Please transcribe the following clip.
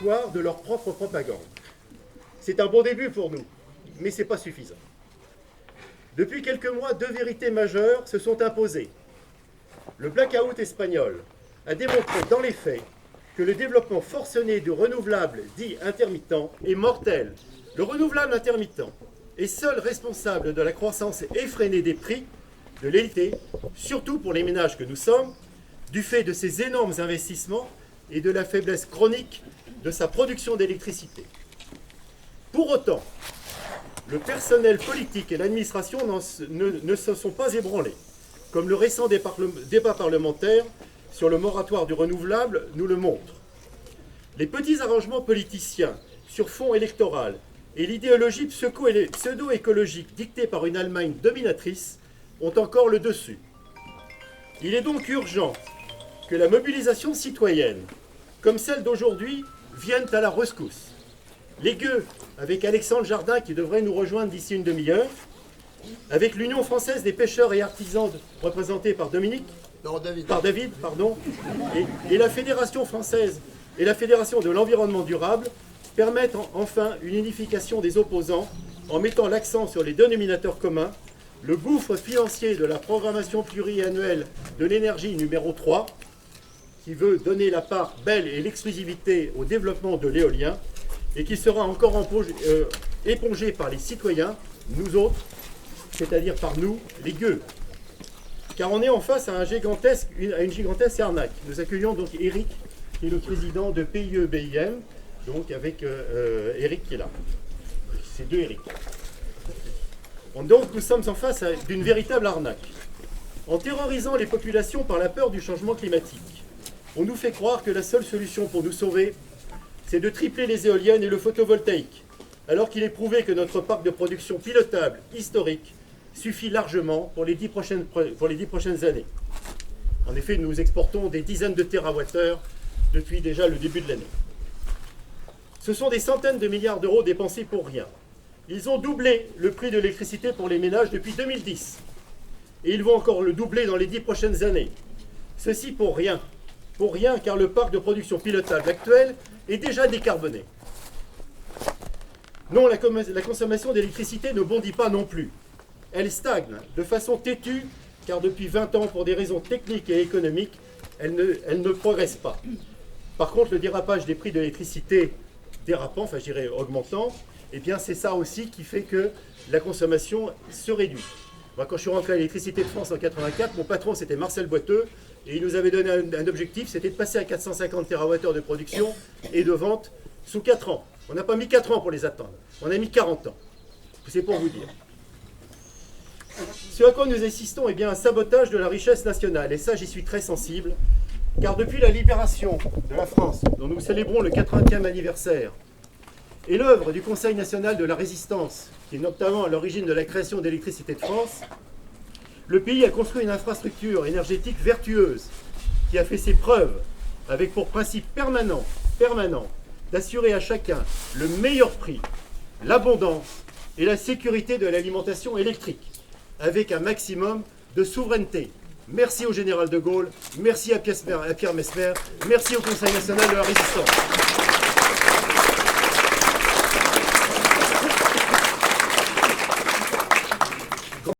laboratoire de leur propre propagande. C'est un bon début pour nous, mais ce n'est pas suffisant. Depuis quelques mois, deux vérités majeures se sont imposées. Le blackout espagnol a démontré dans les faits que le développement forcené du renouvelable dit intermittent est mortel. Le renouvelable intermittent est seul responsable de la croissance effrénée des prix de l'électricité, surtout pour les ménages que nous sommes, du fait de ses énormes investissements et de la faiblesse chronique de sa production d'électricité. Pour autant, le personnel politique et l'administration ne se sont pas ébranlés, comme le récent débat parlementaire sur le moratoire du renouvelable nous le montre. Les petits arrangements politiciens sur fond électoral et l'idéologie pseudo-écologique dictée par une Allemagne dominatrice ont encore le dessus. Il est donc urgent que la mobilisation citoyenne, comme celle d'aujourd'hui, vienne à la rescousse. Les gueux, avec Alexandre Jardin qui devrait nous rejoindre d'ici une demi-heure, avec l'Union française des pêcheurs et artisans représentée par David, et la Fédération française et la Fédération de l'environnement durable permettent enfin une unification des opposants en mettant l'accent sur les dénominateurs communs, le gouffre financier de la programmation pluriannuelle de l'énergie numéro 3, qui veut donner la part belle et l'exclusivité au développement de l'éolien, et qui sera encore épongé par les citoyens, nous autres, c'est-à-dire par nous, les gueux. Car on est en face à une gigantesque arnaque. Nous accueillons donc Eric, qui est le président de PIE-BIM, donc avec Eric qui est là. C'est deux Eric. Donc nous sommes en face d'une véritable arnaque. En terrorisant les populations par la peur du changement climatique, on nous fait croire que la seule solution pour nous sauver, c'est de tripler les éoliennes et le photovoltaïque, alors qu'il est prouvé que notre parc de production pilotable, historique, suffit largement pour les 10 prochaines années. En effet, nous exportons des dizaines de térawattheures depuis déjà le début de l'année. Ce sont des centaines de milliards d'euros dépensés pour rien. Ils ont doublé le prix de l'électricité pour les ménages depuis 2010. Et ils vont encore le doubler dans les 10 prochaines années. Ceci pour rien. Pour rien, car le parc de production pilotable actuel est déjà décarboné. Non, la consommation d'électricité ne bondit pas non plus. Elle stagne de façon têtue, car depuis 20 ans, pour des raisons techniques et économiques, elle ne progresse pas. Par contre, le dérapage des prix de l'électricité dérapant, enfin je dirais augmentant, eh bien c'est ça aussi qui fait que la consommation se réduit. Moi, quand je suis rentré à l'électricité de France en 84, mon patron c'était Marcel Boiteux, et il nous avait donné un objectif, c'était de passer à 450 TWh de production et de vente sous 4 ans. On n'a pas mis 4 ans pour les atteindre, on a mis 40 ans. C'est pour vous dire. Ce à quoi nous assistons est bien un sabotage de la richesse nationale, et ça j'y suis très sensible, car depuis la libération de la France, dont nous célébrons le 80e anniversaire, et l'œuvre du Conseil national de la résistance, qui est notamment à l'origine de la création d'Électricité de France, le pays a construit une infrastructure énergétique vertueuse, qui a fait ses preuves, avec pour principe permanent, d'assurer à chacun le meilleur prix, l'abondance et la sécurité de l'alimentation électrique, avec un maximum de souveraineté. Merci au général de Gaulle, merci à Pierre Messmer, merci au Conseil national de la résistance.